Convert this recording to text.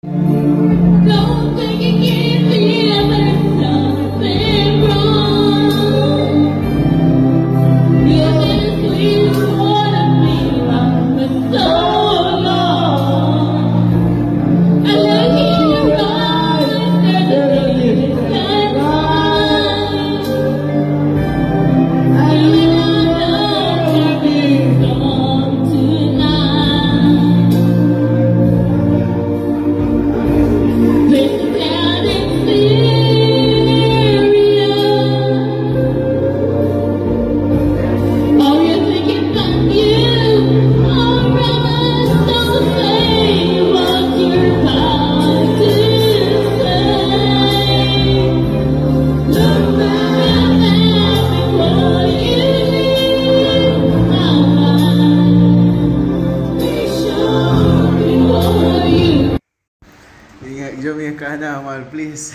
Don't think you can feel there's something wrong. You've been a sweetheart of me for so long. I look in your eyes and there's a reason why. I know you'll be gone tonight. Listen down and serious. Oh, you're thinking about you. Alright, don't say what you're about to say. Look back and ask me what you need. Be sure what you Ingat, jom ya ke Hana, Amal, please.